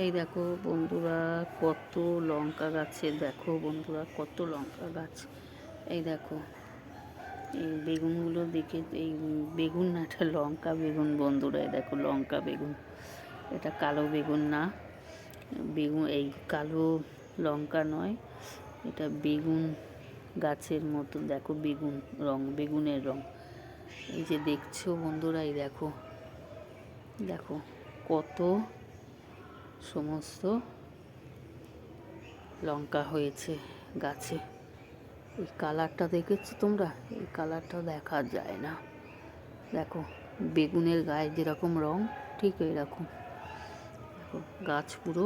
এই দেখো বন্ধুরা, কত লঙ্কা গাছে, দেখো বন্ধুরা কত লঙ্কা গাছ। এই দেখো এই বেগুনগুলো দেখে, এই বেগুন না, এটা লঙ্কা বেগুন বন্ধুরা। এই দেখো লঙ্কা বেগুন, এটা কালো বেগুন না, বেগুন এই কালো লঙ্কা নয়, এটা বেগুন গাছের মতো। দেখো বেগুন রং, বেগুনের রং। এই যে দেখছো বন্ধুরা, এই দেখো দেখো কত সমস্ত লঙ্কা হয়েছে গাছে। এই কালারটা দেখেছো তোমরা? এই কালারটা দেখা যায় না। দেখো বেগুনের গায়ে যেরকম রং, ঠিক এরকম। দেখো গাছ পুরো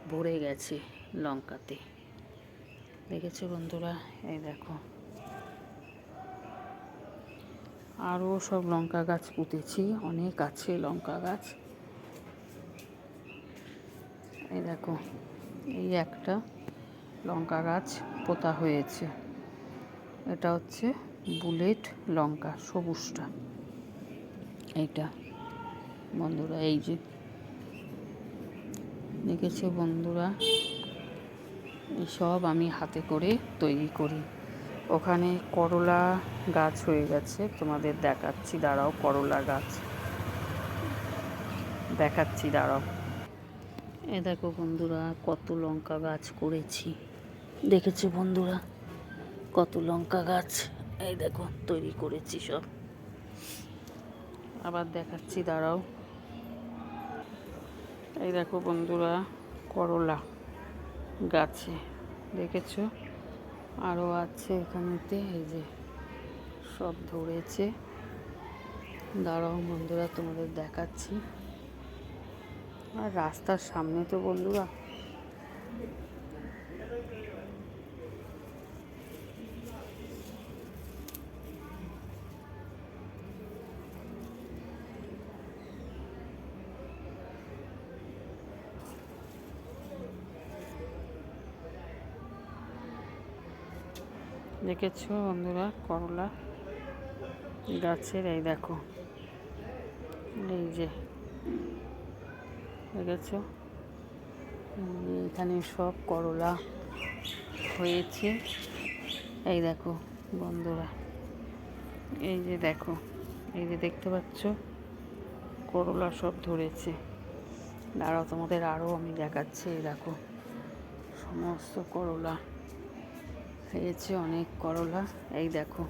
ভরে গেছে লঙ্কাতে, দেখেছো বন্ধুরা? এই দেখো আরও সব লঙ্কা গাছ পুঁতেছি, অনেক আছে লঙ্কা গাছ। এই দেখো এই একটা লঙ্কা গাছ পোতা হয়েছে, এটা হচ্ছে বুলেট লঙ্কা, সবুজটা এইটা বন্ধুরা। এই যে দেখেছো বন্ধুরা, এইসব আমি হাতে করে তৈরি করি। ওখানে করলা গাছ হয়ে গেছে, তোমাদের দেখাচ্ছি, দাঁড়াও। করলা গাছ দেখাচ্ছি, দাঁড়াও। এ দেখো বন্ধুরা, কত লঙ্কা গাছ করেছি, দেখেছো বন্ধুরা? কত লঙ্কা গাছ এই দেখো তৈরি করেছি সব। আবার দেখাচ্ছি, দাঁড়াও। এই দেখো বন্ধুরা, করলা গাছে, দেখেছো? আরও আছে এখানেতে, এই যে সব ধরেছে। দাঁড়াও বন্ধুরা, তোমাদের দেখাচ্ছি। আর রাস্তার সামনে তো বন্ধুরা, দেখেছো বন্ধুরা করলা গাছের, এই দেখো, এই যে দেখেছো এখানে সব করলা হয়েছে। এই দেখো বন্ধুরা, এই যে দেখো, এই যে দেখতে পাচ্ছ করলা সব ধরেছে। দাঁড়াও তোমাদের আরও আমি দেখাচ্ছি। এই দেখো সমস্ত করলা হয়েছে, অনেক করলা। এই দেখো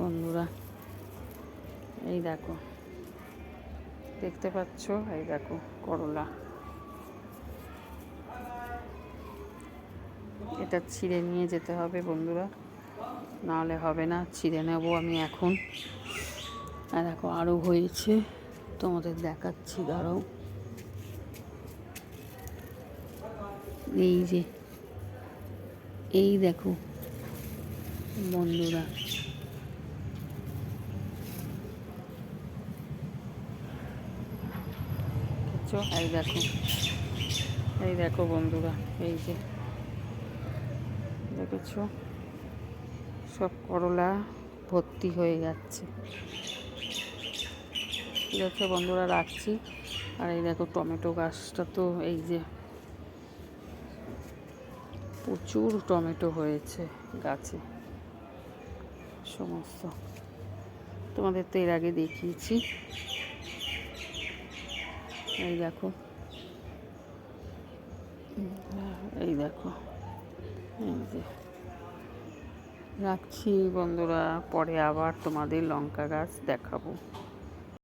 বন্ধুরা, এই দেখো দেখতে পাচ্ছ, এই দেখো করলা। এটা ছিঁড়ে নিয়ে যেতে হবে বন্ধুরা, নাহলে হবে না। ছিঁড়ে নেব আমি এখন। আর দেখো আরও হয়েছে, তোমাদের দেখাচ্ছি, দাঁড়াও। এই যে এই দেখো বন্ধুরা, এই দেখো, এই দেখো বন্ধুরা, এই যে দেখেছো সব করলা ভর্তি হয়ে যাচ্ছে। ঠিক আছে বন্ধুরা, রাখছি। আর এই দেখো টমেটো গাছটা তো, এই যে প্রচুর টমেটো হয়েছে গাছে সমস্ত। তোমাদের তো এর আগে দেখিয়েছি। এই দেখো, এই দেখো, এই যে রাখছি বন্ধুরা, পরে আবার তোমাদের লঙ্কা গাছ দেখাবো।